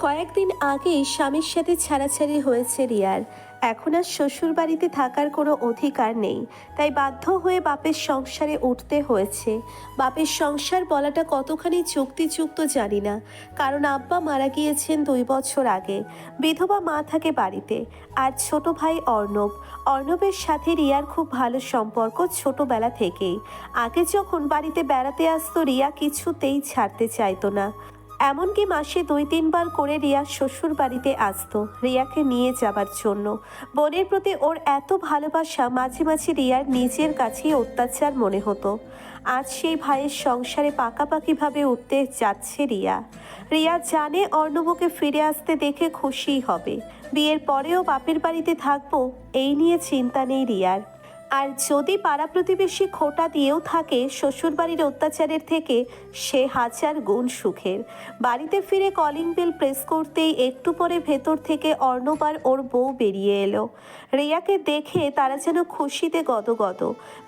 কয়েকদিন আগেই স্বামীর সাথে ছাড়াছাড়ি হয়েছে রিয়ার। এখন আর শ্বশুর বাড়িতে থাকার কোনো অধিকার নেই, তাই বাধ্য হয়ে বাপের সংসারে উঠতে হয়েছে। বাপের সংসার বলাটা কতখানি যুক্তিযুক্ত জানি না, কারণ আব্বা মারা গিয়েছেন 2 বছর আগে। বিধবা মা থাকে বাড়িতে, আর ছোট ভাই অর্ণব। অর্ণবের সাথে রিয়ার খুব ভালো সম্পর্ক ছোটবেলা থেকেই। আগে যখন বাড়িতে বেড়াতে আসতো রিয়া কিছুতেই ছাড়তে চাইতো না। এমনকি মাসে 2-3 বার করে রিয়া শ্বশুর বাড়িতে আসতো রিয়াকে নিয়ে যাবার জন্য। বোনের প্রতি ওর এত ভালোবাসা মাঝে মাঝে রিয়ার নিজের কাছেই অত্যাচার মনে হতো। আজ সেই ভাইয়ের সংসারে পাকাপাকিভাবে উঠতে যাচ্ছে রিয়া। রিয়া জানে অর্ণবকে ফিরে আসতে দেখে খুশিই হবে। বিয়ের পরেও বাপের বাড়িতে থাকবো এই নিয়ে চিন্তা নেই রিয়ার। আর যদি পাড়া প্রতিবেশী খোঁটা দিয়েও থাকে শ্বশুরবাড়ির অত্যাচারের থেকে সে হাজার গুণ সুখের। বাড়িতে ফিরে কলিং বেল প্রেস করতেই একটু পরে ভেতর থেকে অর্ণব আর ওর বউ বেরিয়ে এলো। রিয়াকে দেখে তারা যেন খুশিতে গদগদ।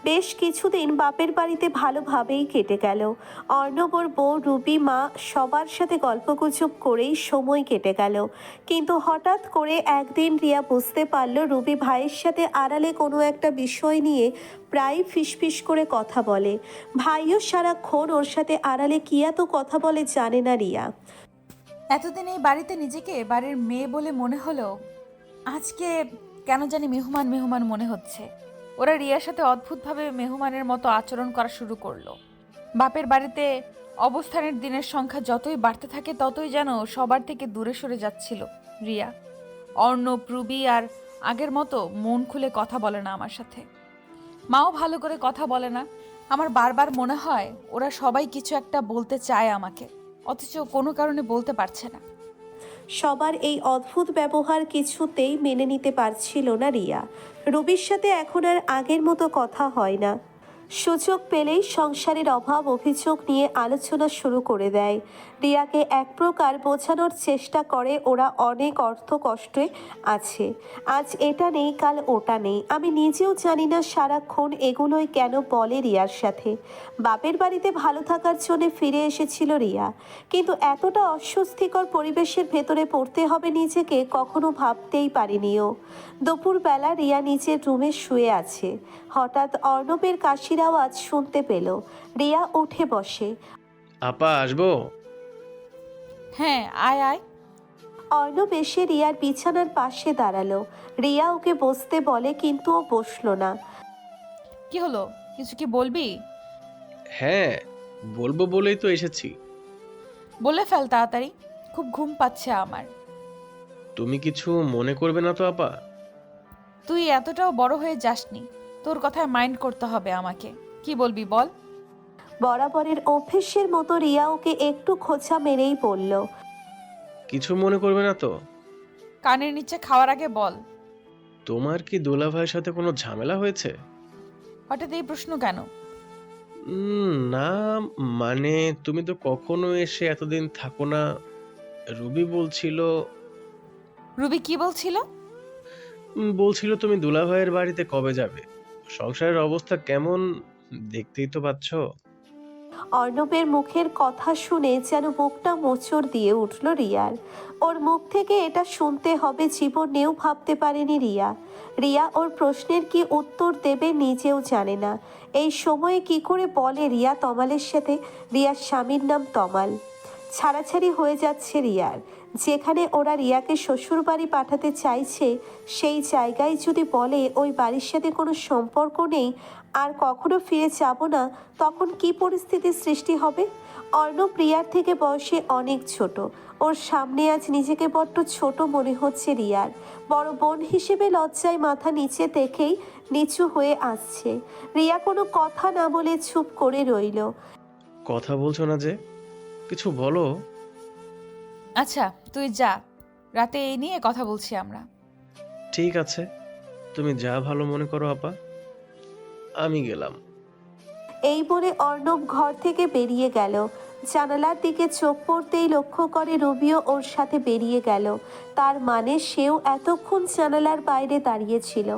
বেশ কিছুদিন বাপের বাড়িতে ভালোভাবেই কেটে গেল। অর্ণব ওর বউ রুবি মা সবার সাথে গল্পগুজব করেই সময় কেটে গেল। কিন্তু হঠাৎ করে একদিন রিয়া বুঝতে পারল রুবি ভাইয়ের সাথে আড়ালে কোনো একটা বিষয় নিয়ে প্রায় ফিসফিস করে কথা বলে। ভাইও সারাক্ষণ ওর সাথে আড়ালে কি এত কথা বলে জানে না রিয়া। এতদিন এই বাড়িতে নিজেকে বাড়ির মেয়ে বলে মনে হলো, আজকে কেন জানি মেহমান মেহমান মনে হচ্ছে। ওরা রিয়ার সাথে অদ্ভুতভাবে মেহমানের মতো আচরণ করা শুরু করলো। বাপের বাড়িতে অবস্থানের দিনের সংখ্যা যতই বাড়তে থাকে ততই যেন সবার থেকে দূরে সরে যাচ্ছিল রিয়া। অর্ণব, রুবি আর আগের মতো মন খুলে কথা বলে না আমার সাথে। মাও ভালো করে কথা বলে না। আমার বারবার মনে হয় ওরা সবাই কিছু একটা বলতে চায় আমাকে, অথচ কোনো কারণে বলতে পারছে না। সবার এই অদ্ভুত ব্যবহার কিছুতেই মেনে নিতে পারছিল না রিয়া। রবির সাথে এখন আর আগের মতো কথা হয় না। সুযোগ পেলেই সংসারের অভাব অভিযোগ নিয়ে আলোচনা শুরু করে দেয়। রিয়াকে এক প্রকার বোঝানোর চেষ্টা করে ওরা অনেক অর্থ কষ্টে আছে। আজ এটা নেই কাল ওটা নেই, আমি নিজেও জানি না সারাক্ষণ এগুলোই কেন বলে রিয়ার সাথে। বাপের বাড়িতে ভালো থাকার জন্য ফিরে এসেছিল রিয়া, কিন্তু এতটা অস্বস্তিকর পরিবেশের ভেতরে পড়তে হবে নিজেকে কখনো ভাবতেই পারিনিও। দুপুরবেলা রিয়া নিচের রুমে শুয়ে আছে। হঠাৎ অর্ণবের কাশির আওয়াজ শুনতে পেল। রিয়া উঠে বসে। আপা আসবো? হ্যাঁ, আয় আয়। অর্ণব এসে রিয়ার বিছানার পাশে দাঁড়ালো। রিয়া ওকে বসতে বলে কিন্তু ও বসলো না। কি হলো, কিছু কি বলবি? হ্যাঁ, বলবো বলেই তো এসেছি। বলে ফেল তাড়াতাড়ি, খুব ঘুম পাচ্ছে আমার। তুমি কিছু মনে করবে না তো আপা? তুই এতটাও বড় হয়ে যাসনি, তোর কথায় মাইন্ড করতে হবে আমাকে। কি বলবি বল। বরাবরের অভ্যেসের মতো রিয়া ওকে একটু খোঁচা মেরেই বলল। কিছু মনে করবে না তো? কানের নিচে খাওয়ার আগে বল। তোমার কি দোলা ভাইয়ের সাথে কোনো ঝামেলা হয়েছে? হঠাৎ এই প্রশ্ন কেন? না, মানে তুমি তো কখনো এসে এতদিন থাকো না। রুবি বলছিল। রুবি কি বলছিল? বলছিল তুমি দুলা ভাইয়ের বাড়িতে কবে যাবে। সংসারের অবস্থা কেমন দেখতেই তো পাচ্ছ। অর্ণবের মুখের কথা শুনে যেন বুকটা মোচড় দিয়ে উঠল রিয়ার। ওর মুখ থেকে এটা শুনতে হবে জীবনেও ভাবতে পারেনি রিয়া। রিয়া ওর প্রশ্নের কি উত্তর দেবে নিজেও জানে না। এই সময়ে কি করে বলে রিয়া তমালের সাথে। রিয়ার স্বামীর নাম তমাল। ছাড়াছাড়ি হয়ে যাচ্ছে রিয়ার। যেখানে ওরা রিয়াকে শ্বশুর বাড়ি পাঠাতে চাইছে সেই জায়গায় যদি বলে ওই বাড়ির সাথে কোনো সম্পর্ক নেই, আর কখনো ফিরে যাব না, তখন কি পরিস্থিতির সৃষ্টি হবে। অর্ণব রিয়ার থেকে বয়সে অনেক ছোট। ওর সামনে আজ নিজেকে বড্ড ছোট মনে হচ্ছে রিয়ার। বড় বোন হিসেবে লজ্জায় মাথা নিচে দেখেই নিচু হয়ে আসছে। রিয়া কোনো কথা না বলে চুপ করে রইল। কথা বলছো না যে, কিছু বলো। আচ্ছা তুই যা, রাতে এই নিয়ে কথা বলছি আমরা। ঠিক আছে, তুমি যা ভালো মনে করো আপা, আমি গেলাম। এই বলে অর্ণব ঘর থেকে বেরিয়ে গেল। জানালার দিকে চোখ পড়তেই লক্ষ্য করে রবিও ওর সাথে বেরিয়ে গেল। তার মানে সেও এতক্ষণ জানালার বাইরে দাঁড়িয়েছিল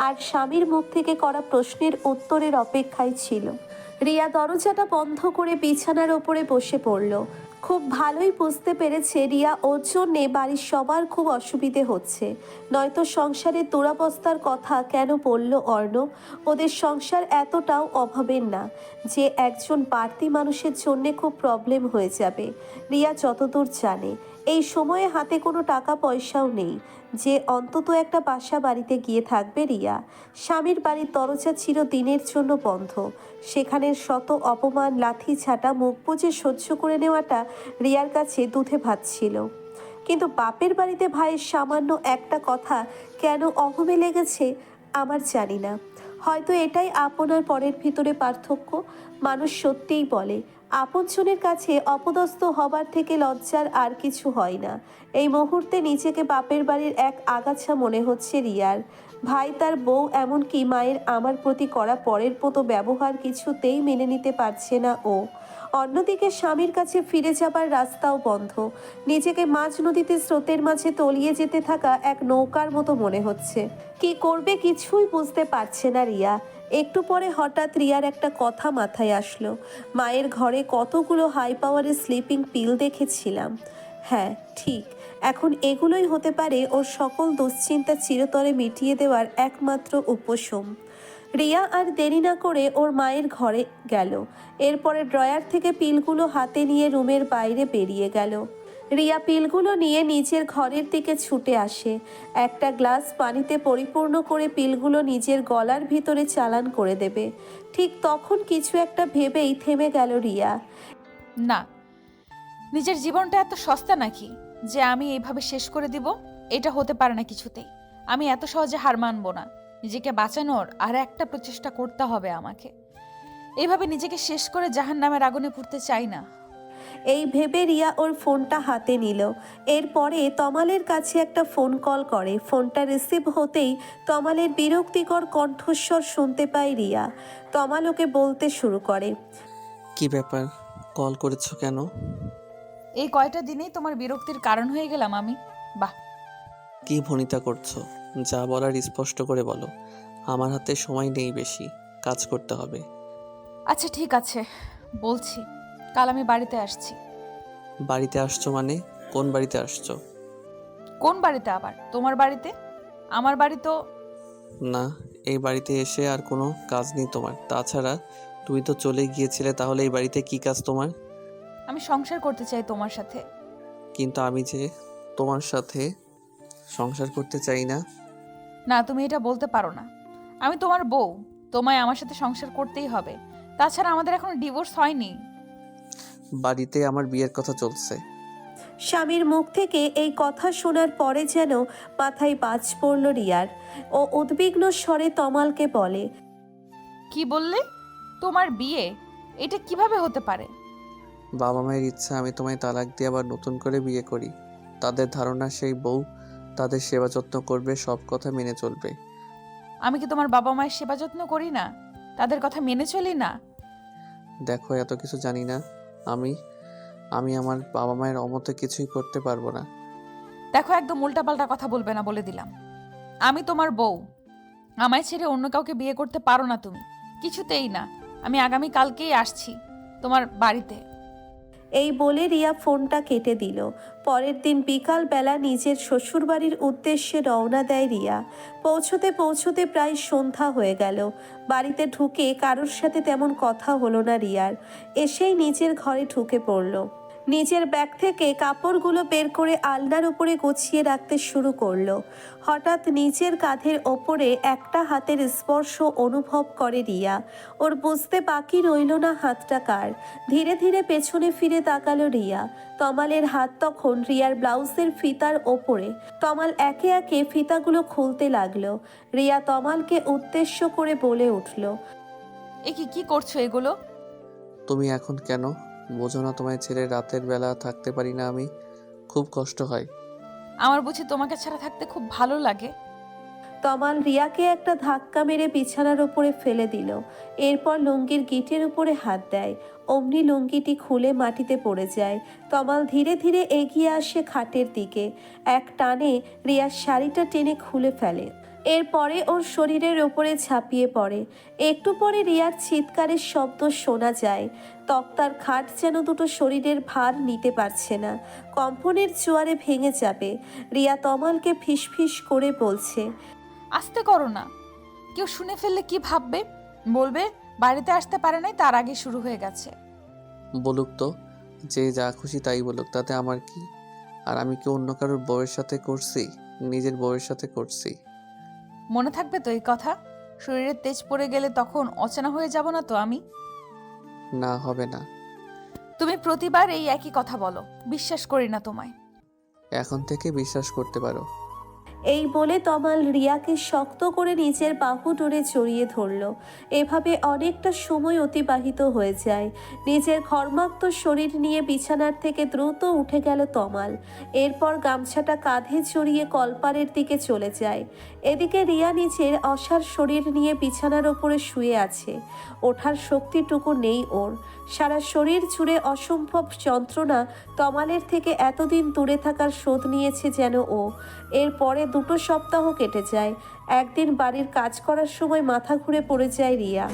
আর স্বামীর মুখ থেকে করা প্রশ্নের উত্তরের অপেক্ষায় ছিল। রিয়া দরজাটা বন্ধ করে বিছানার ওপরে বসে পড়ল। খুব ভালোই বুঝতে পেরেছে রিয়া ওর জন্যে বাড়ির সবার খুব অসুবিধে হচ্ছে, নয়তো সংসারের দুরবস্থার কথা কেন বলল অর্ণব। ওদের সংসার এতটাও অভাবের না যে একজন বাড়তি মানুষের জন্যে খুব প্রবলেম হয়ে যাবে। রিয়া যতদূর জানে এই সময়ে হাতে কোনো টাকা পয়সাও নেই যে অন্তত একটা বাসা বাড়িতে গিয়ে থাকবে রিয়া। স্বামীর বাড়ির দরজা চিরদিনের জন্য বন্ধ, সেখানের শত অপমান লাথি ছাটা মুখ বুজে সহ্য করে নেওয়াটা রিয়ার কাছে দুধে ভাত ছিল। কিন্তু বাপের বাড়িতে ভাইয়ের সামান্য একটা কথা কেন অহমে লেগেছে আমার জানি না। হয়তো এটাই আপন আর পরের ভিতরে পার্থক্য। মানুষ সত্যিই বলে আপনজনের কাছে অপদস্থ হবার থেকে লজ্জার আর কিছু হয় না। এই মুহূর্তে নিজেকে বাপের বাড়ির এক আগাছা মনে হচ্ছে রিয়ার। ভাই, তার বউ, এমনকি মায়ের আমার প্রতি করা পরের মতো ব্যবহার কিছুতেই মেনে নিতে পারছে না ও। অন্যদিকে স্বামীর কাছে ফিরে যাবার রাস্তাও বন্ধ। নিজেকে মাঝ নদীতে স্রোতের মাঝে তলিয়ে যেতে থাকা এক নৌকার মতো মনে হচ্ছে। কি করবে কিছুই বুঝতে পারছে না রিয়া। একটু পরে হঠাৎ রিয়ার একটা কথা মাথায় আসলো। মায়ের ঘরে কতগুলো হাই পাওয়ারের স্লিপিং পিল দেখেছিলাম। হ্যাঁ ঠিক, এখন এগুলোই হতে পারে ওর সকল দুশ্চিন্তা চিরতরে মিটিয়ে দেওয়ার একমাত্র উপশম। রিয়া আর দেরি না করে ওর মায়ের ঘরে গেল। এরপরে ড্রয়ার থেকে পিলগুলো হাতে নিয়ে রুমের বাইরে বেরিয়ে গেল। রিয়া পিলগুলো নিয়ে নিজের ঘরের দিকে ছুটে আসে। একটা গ্লাস পানিতে পরিপূর্ণ করে পিলগুলো নিজের গলার ভিতরে চালান করে দেবে। ঠিক তখন কিছু একটা ভেবেই থেমে গেল রিয়া। না, নিজের জীবনটা এত সস্তা নাকি যে আমি এইভাবে শেষ করে দিব? এটা হতে পারে না কিছুতেই। আমি এত সহজে হার মানবো না। নিজেকে বাঁচানোর আর একটা প্রচেষ্টা করতে হবে আমাকে। এইভাবে নিজেকে শেষ করে জাহান্নামের আগুনে পুড়তে চাই না। এই ভেবে রিয়া ওর ফোনটা হাতে নিল। এরপরে তমালের কাছে একটা ফোন কল করে। ফোনটা রিসিভ হতেই তমালের বিরক্তিকর কণ্ঠস্বর শুনতে পায় রিয়া। তমাল ওকে বলতে শুরু করে, কি ব্যাপার, কল করেছো কেন? এই কয়টা দিনেই তোমার বিরক্তির কারণ হয়ে গেলাম আমি? বাহ, কি ভনিতা করছো? যা বলার স্পষ্ট করে বলো। আমার হাতে সময় নেই বেশি, কাজ করতে হবে। আচ্ছা ঠিক আছে, বলছি। কাল আমি বাড়িতে আসছি। বাড়িতে আসছো মানে? কোন বাড়িতে আসছো? কোন বাড়িতে আবার? তোমার বাড়িতে? আমার বাড়ি তো। না, এই বাড়িতে এসে আর কোনো কাজ নেই তোমার। তাছাড়া তুমি তো চলে গিয়েছিলে, তাহলে এই বাড়িতে কি কাজ তোমার? আমি সংসার করতে চাই তোমার সাথে। কিন্তু আমি যে তোমার সাথে সংসার করতে চাই না। না, তুমি এটা বলতে পারো না। আমি তোমার বউ, তোমায় আমার সাথে সংসার করতেই হবে। তাছাড়া আমাদের এখনো ডিভোর্স হয়নি। বাড়িতে আমার বিয়ের কথা চলছে। স্বামীর মুখ থেকে এই কথা শোনার পরে যেন মাথায় বাজ পড়ল রিয়ার। ও উদ্বিগ্ন স্বরে তমালকে বলে, কি বললে? তোমার বিয়ে? এটা কিভাবে হতে পারে? বাবা মায়ের ইচ্ছা আমি তোমায় তালাক দিয়ে আবার নতুন করে বিয়ে করি। তাদের ধারণা সেই বউ তাদের সেবা যত্ন করবে, সব কথা মেনে চলবে। আমি কি তোমার বাবা মায়ের সেবা যত্ন করি না? তাদের কথা মেনে চলি না? দেখো, এত কিছু জানি না। আমি আমি আমার বাবা মায়ের অমতে কিছুই করতে পারবো না। দেখো, একদম উল্টাপাল্টা কথা বলবে না বলে দিলাম। আমি তোমার বউ। আমায় ছেড়ে অন্য কাউকে বিয়ে করতে পারো না তুমি, কিছুতেই না। আমি আগামী কালকেই আসছি তোমার বাড়িতে। এই বলে রিয়া ফোনটা কেটে দিল। পরের দিন বিকাল বেলা নিজের শ্বশুরবাড়ির উদ্দেশ্যে রওনা দেয় রিয়া। পৌঁছতে পৌঁছতে প্রায় সন্ধ্যা হয়ে গেল। বাড়িতে ঢুকে কারোর সাথে তেমন কথা হলো না রিয়ার। এসেই নিজের ঘরে ঢুকে পড়ল। নিজের ব্যাগ থেকে কাপড়গুলো বের করে আলনার উপরে গুছিয়ে রাখতে শুরু করলো। হঠাৎ নিজের কাঁধের ওপরে একটা হাতের স্পর্শ অনুভব করে রিয়া। ওর বুঝতে বাকি রইল না হাতটা কার। ধীরে ধীরে পেছনে ফিরে তাকালো রিয়া। তমালের হাত তখন রিয়ার ব্লাউজের ফিতার ওপরে। তমাল একে একে ফিতাগুলো খুলতে লাগলো। রিয়া তমালকে উদ্দেশ্য করে বলে উঠল, এ কি করছো এগুলো? তুমি এখন কেন বোঝো না? তোমায় ছেড়ে রাতের বেলা থাকতে পারি না আমি, খুব কষ্ট হয়। আমার বুঝি তোমাকে ছাড়া থাকতে খুব ভালো লাগে? তমাল রিয়াকে একটা ধাক্কা মেরে বিছানার উপরে ফেলে দিল। এরপর লুঙ্গির গিটের উপরে হাত দেয়। অমনি লুঙ্গিটি খুলে মাটিতে পড়ে যায়। তমাল ধীরে ধীরে এগিয়ে আসে খাটের দিকে। এক টানে রিয়ার শাড়িটা টেনে খুলে ফেলে। এরপরে ওর শরীরের ওপরে ঝাঁপিয়ে পড়ে। একটু পরে রিয়ার চিৎকারের শব্দ শোনা যায়। তক্তার খাট যেন দুটো শরীরের ভার নিতে পারছে না, কম্পনের জোয়ারে ভেঙে যাবে। রিয়া তমালকে ফিসফিস করে বলছে, আস্তে করো না, কেউ শুনে ফেললে কি ভাববে? বলবে বাড়িতে আসতে পারে নাই, তার আগে শুরু হয়ে গেছে। বলুক তো, যে যা খুশি তাই বলুক, তাতে আমার কি? আর আমি কি অন্য কারোর বউয়ের সাথে করছি? নিজের বউয়ের সাথে করছি। মনে থাকবে তো এই কথা? শরীরে তেজ পড়ে গেলে তখন অচেনা হয়ে যাব না তো আমি? না, হবে না। তুমি প্রতিবার এই একই কথা বলো, বিশ্বাস করি না তোমায়। এখন থেকে বিশ্বাস করতে পারো। এই বলে তমাল রিয়াকে শক্ত করে নিজের বাহু ডোরে জড়িয়ে ধরল। এভাবে অনেকটা সময় অতিবাহিত হয়ে যায়। নিজের ঘর্মাক্ত শরীর নিয়ে বিছানার থেকে দ্রুত উঠে গেল তমাল। এরপর গামছাটা কাঁধে জড়িয়ে কলপারের দিকে চলে যায়। এদিকে রিয়া নিজের অসার শরীর নিয়ে বিছানার ওপরে শুয়ে আছে। ওঠার শক্তিটুকু নেই ওর। সারা শরীর জুড়ে অসম্ভব যন্ত্রণা। তমালের থেকে এতদিন দূরে থাকার শোধ নিয়েছে যেন ও। এরপরে 2 সপ্তাহ কেটে যায়। একদিন বাড়ির কাজ করার সময় মাথা ঘুরে পড়ে যায় রিয়া।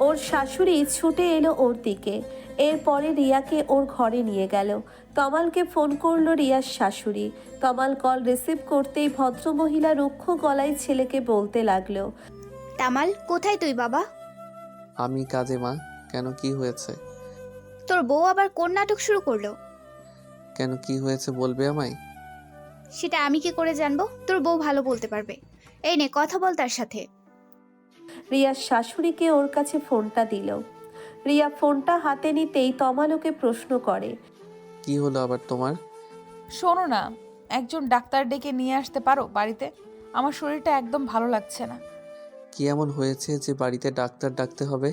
ওর শাশুড়ি ছুটে এলো ওর দিকে। এরপরে রিয়াকে ওর ঘরে নিয়ে গেল। তমালকে ফোন করলো রিয়ার শাশুড়ি। তমাল কল রিসিভ করতেই ভদ্রমহিলা রুক্ষ গলায় ছেলেকে বলতে লাগলো, তামাল, কোথায় তুই বাবা? আমি কাজে মা। কেন, কি হয়েছে? তোর বউ আবার কোন নাটক শুরু করলো? কেন, কি হয়েছে বলবে আমায়? সেটা আমি কি করে জানবো? তোর বউ ভালো বলতে পারবে। এই নে, কথা বল তার সাথে। রিয়ার শাশুড়িকে ওর কাছে ফোনটা দিল। রিয়া ফোনটা হাতে নিতেই তমাল ওকে প্রশ্ন করে, কি হলো আবার তোমার? শোনো না, একজন ডাক্তার ডেকে নিয়ে আসতে পারো বাড়িতে? আমার শরীরটা একদম ভালো লাগছে না। কি এমন হয়েছে যে বাড়িতে ডাক্তার ডাকতে হবে?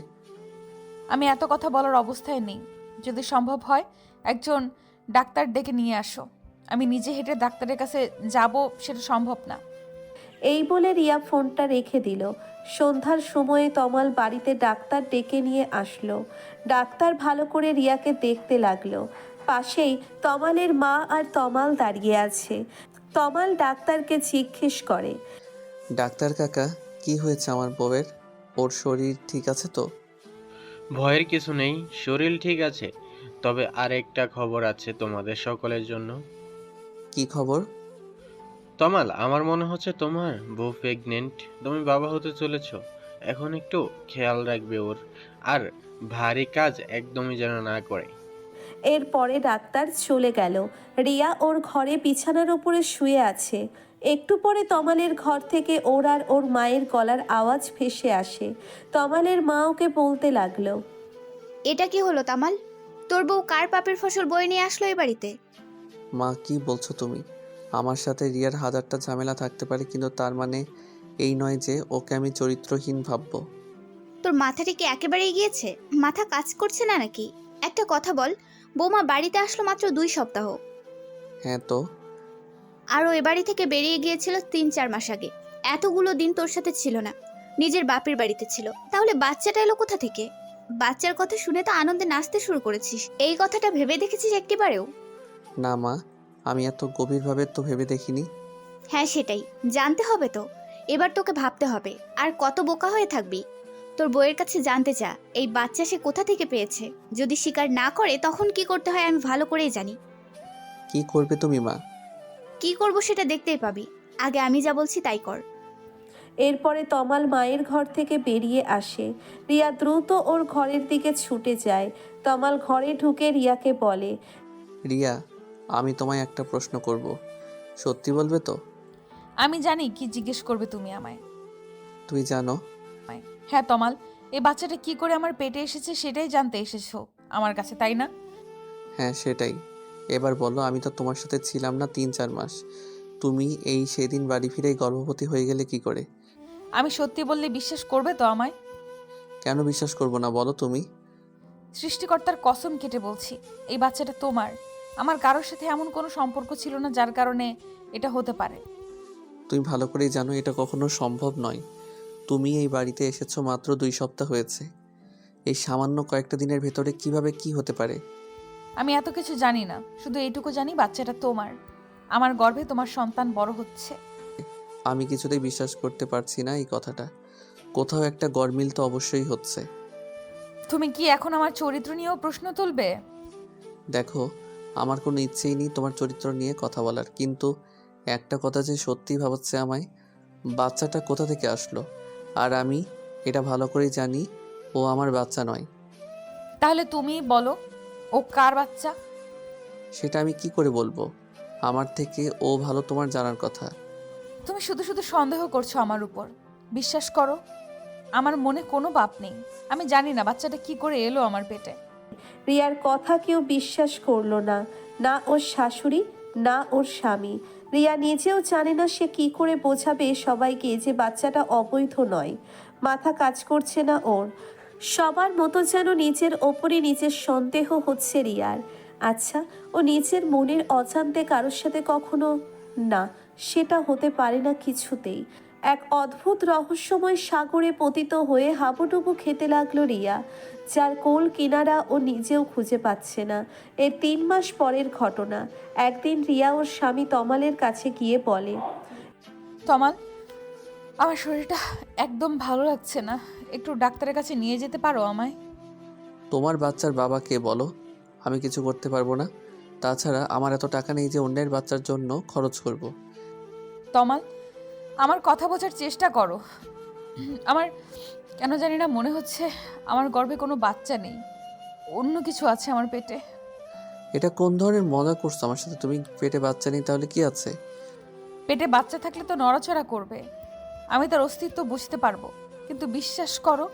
আমি এত কথা বলার অবস্থায় নেই। যদি সম্ভব হয় একজন ডাক্তার ডেকে নিয়ে আসো। আমি নিজে হেঁটে ডাক্তারের কাছে যাব সেটা সম্ভব না। এই বলে রিয়া ফোনটা রেখে দিল। সন্ধ্যার সময়ে তমাল বাড়িতে ডাক্তার ডেকে নিয়ে আসলো। ডাক্তার ভালো করে রিয়াকে দেখতে লাগলো। পাশেই তমালের মা আর তমাল দাঁড়িয়ে আছে। তমাল ডাক্তারকে জিজ্ঞেস করে, ডাক্তার কাকা, কি হয়েছে আমার বউয়ের? ওর শরীর ঠিক আছে তো? ভয়ের কিছু নেই, শরীর ঠিক আছে। তবে আরেকটা খবর আছে তোমাদের সকলের জন্য। কি খবর? তমাল, আমার মনে হচ্ছে তোমার বউ প্রেগনেন্ট। তুমি বাবা হতে চলেছ। এখন একটু খেয়াল রাখবে ওর, আর ভারী কাজ একদমই যেন না করে। এরপরে ডাক্তার চলে গেল। রিয়া ওর ঘরে বিছানার উপরে শুয়ে আছে। একটু পরে তমালের ঘর থেকে ওর আর ওর মায়ের গলার আওয়াজ ভেসে আসে। তমালের মা ওকে বলতে লাগলো, এটা কি হলো তামাল? তোর বউ কার পাপের ফসল বয়ে নিয়ে আসলো এই বাড়িতে? মা, কি বলছো তুমি? আমার সাথে রিয়ার হাজারটা ঝামেলা থাকতে পারে, কিন্তু তার মানে এই নয় যে ওকে আমি চরিত্রহীন ভাববো। তোর মাথাটা কি একেবারেই গিয়েছে? মাথা কাজ করছে না নাকি? একটা কথা বল, বৌমা বাড়িতে আসলো মাত্র 2 সপ্তাহ। হ্যাঁ তো? আর ও এ বাড়ি থেকে বেরিয়ে গিয়েছিল 3-4 মাস আগে। এতগুলো দিন তোর সাথে ছিল না, নিজের বাপের বাড়িতে ছিল। তাহলে বাচ্চাটা এলো কোথা থেকে? বাচ্চার কথা শুনে তো আনন্দে নাচতে শুরু করেছিস। এই কথাটা ভেবে দেখেছিস একটিবারেও? না মা, আমি এত গভীরভাবে তো ভেবে দেখিনি। হ্যাঁ, সেটাই জানতে হবে তো। এবার তোকে ভাবতে হবে। আর কত বোকা হয়ে থাকবি? তোর বউয়ের কাছে জানতে চা, এই বাচ্চা সে কোথা থেকে পেয়েছে। যদি স্বীকার না করে তখন কি করতে হয় আমি ভালো করেই জানি। কি করবে তুমি মা? কি করব সেটা দেখতেই পাবি। আগে আমি যা বলছি তাই কর। এরপরে তমাল মায়ের ঘর থেকে বেরিয়ে আসে। রিয়া দ্রুত ওর ঘরের দিকে ছুটে যায়। তমাল ঘরে ঢুকে রিয়াকে বলে, রিয়া, আমি তোমায় একটা প্রশ্ন করব, সত্যি বলবে তো? আমি জানি কি জিজ্ঞেস করবে তুমি আমায়। তুই জানো? হ্যাঁ তমাল, এই বাচ্চাটা কি করে আমার পেটে এসেছে সেটাই জানতে এসেছো আমার কাছে, তাই না? হ্যাঁ, সেটাই। এবার বলো, আমি তো তোমার সাথে ছিলাম না 3-4 মাস। তুমি এই সেদিন বাড়ি ফিরেই গর্ভবতী হয়ে গেলে কি করে? আমি সত্যি বললে বিশ্বাস করবে তো আমায়? কেন বিশ্বাস করব না, বলো তুমি। সৃষ্টিকর্তার কসম কেটে বলছি, এই বাচ্চাটা তোমার। আমার কারোর সাথে এমন কোনো সম্পর্ক ছিল না যার কারণে এটা হতে পারে। তুমি ভালো করেই জানো এটা কখনো সম্ভব নয়। তুমি এই বাড়িতে এসেছো মাত্র 2 সপ্তাহ হয়েছে। এই সামান্য কয়েকটা দিনের ভেতরে কিভাবে কি হতে পারে? আমি এত কিছু জানি না, শুধু এইটুকু জানি বাচ্চাটা তোমার। আমার গর্ভে তোমার সন্তান বড় হচ্ছে। আমি কিছুতেই বিশ্বাস করতে পারছি না এই কথাটা। কোথাও একটা গরমিল তো অবশ্যই হচ্ছে। তুমি কি এখন আমার চরিত্র নিয়েও প্রশ্ন তুলবে? দেখো, আমার কোনো ইচ্ছেই নেই তোমার চরিত্র নিয়ে কথা বলার, কিন্তু একটা কথা যে সত্যিই ভাবাচ্ছে আমায়, বাচ্চাটা কোথা থেকে আসলো? আর আমি এটা ভালো করেই জানি ও আমার বাচ্চা নয়। তাহলে তুমি বলো, ও কার বাচ্চা? সেটা আমি কি করে বলবো? আমার থেকে ও ভালো তোমার জানার কথা। তুমি শুধু শুধু সন্দেহ করছো আমার উপর। বিশ্বাস করো, আমার মনে কোনো পাপ নেই। আমি জানি না বাচ্চাটা কি করে এলো আমার পেটে। রিয়ার কথা কেউ বিশ্বাস করলো না, না ওর শাশুড়ি, না ওর স্বামী। রিয়া নিজেও জানে না সে কি করে বোঝাবে সবাইকে যে বাচ্চাটা অবৈধ নয়। মাথা কাজ করছে না ওর। সবার মতো যেন নিজের ওপরই নিজের সন্দেহ হচ্ছে রিয়ার। আচ্ছা, ও নিজের মনের অজান্তে কারোর সাথে কখনো, না, সেটা হতে পারে না কিছুতেই। এক অদ্ভুত রহস্যময় সাগরে পতিত হয়ে হাবুডুবু খেতে লাগলো রিয়া, যার কোল কিনারা ও নিজেও খুঁজে পাচ্ছে না। এর 3 মাস পরের ঘটনা। একদিন রিয়া ওর স্বামী তমালের কাছে গিয়ে বলে, তমাল, আমার শরীরটা একদম ভালো লাগছে না, একটু ডাক্তারের কাছে নিয়ে যেতে পারো আমায়? তোমার বাচ্চার বাবা কে বলো? আমি কিছু করতে পারবো না। তাছাড়া আমার এত টাকা নেই যে অন্যের বাচ্চার জন্য খরচ করব। তমাল, আমার কথা বোঝার চেষ্টা করো। আমার কেন জানি না মনে হচ্ছে আমার গর্ভে কোনো বাচ্চা নেই, অন্য কিছু আছে আমার পেটে। এটা কোন ধরনের মজা করছো আমার সাথে? তুমি পেটে বাচ্চা নেই তাহলে কি আছে? পেটে বাচ্চা থাকলে তো নড়াচড়া করবে, আমি তার অস্তিত্ব বুঝতে পারবো। কিন্তু বিশ্বাস করো,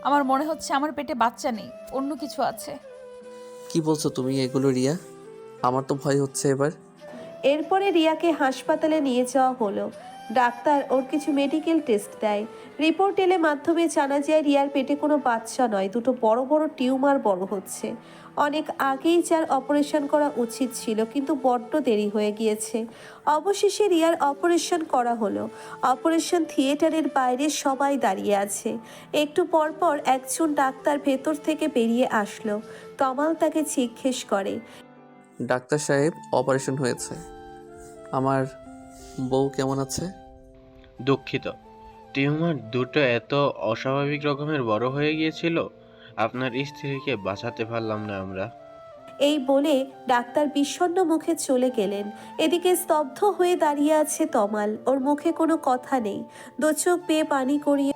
আমার মনে হচ্ছে আমার পেটে বাচ্চা নেই, অন্য কিছু আছে। কি বলছো তুমি এগুলো রিয়া? আমার তো ভয় হচ্ছে এবার। এরপরে রিয়াকে হাসপাতালে নিয়ে যাওয়া হলো। ডাক্তার ওর কিছু মেডিকেল টেস্ট দেয়। রিপোর্ট এলে মাধ্যমে জানা যায় রিয়ার পেটে কোনো বাচ্চা নয়, দুটো বড় বড় টিউমার বড় হচ্ছে। অনেক আগেই যার অপারেশন করা উচিত ছিল, কিন্তু বড্ড দেরি হয়ে গিয়েছে। অবশেষে রিয়ার অপারেশন করা হলো। অপারেশন থিয়েটারের বাইরে সবাই দাঁড়িয়ে আছে। একটু পর পর একজন ডাক্তার ভেতর থেকে বেরিয়ে আসলো। তমাল তাকে জিজ্ঞেস করে, ডাক্তার সাহেব, অপারেশন হয়েছে। আমার বউ কেমন আছে? দুঃখিত, টিউমার দুটো এত অস্বাভাবিক রকমের বড় হয়ে গিয়েছিল, আপনার স্ত্রীকে বাঁচাতে পারলাম না আমরা। এই বলে ডাক্তার বিষণ্ণ মুখে চলে গেলেন। এদিকে স্তব্ধ হয়ে দাঁড়িয়ে আছে তমাল। ওর মুখে কোনো কথা নেই, দু চোখ বেয়ে পানি গড়িয়ে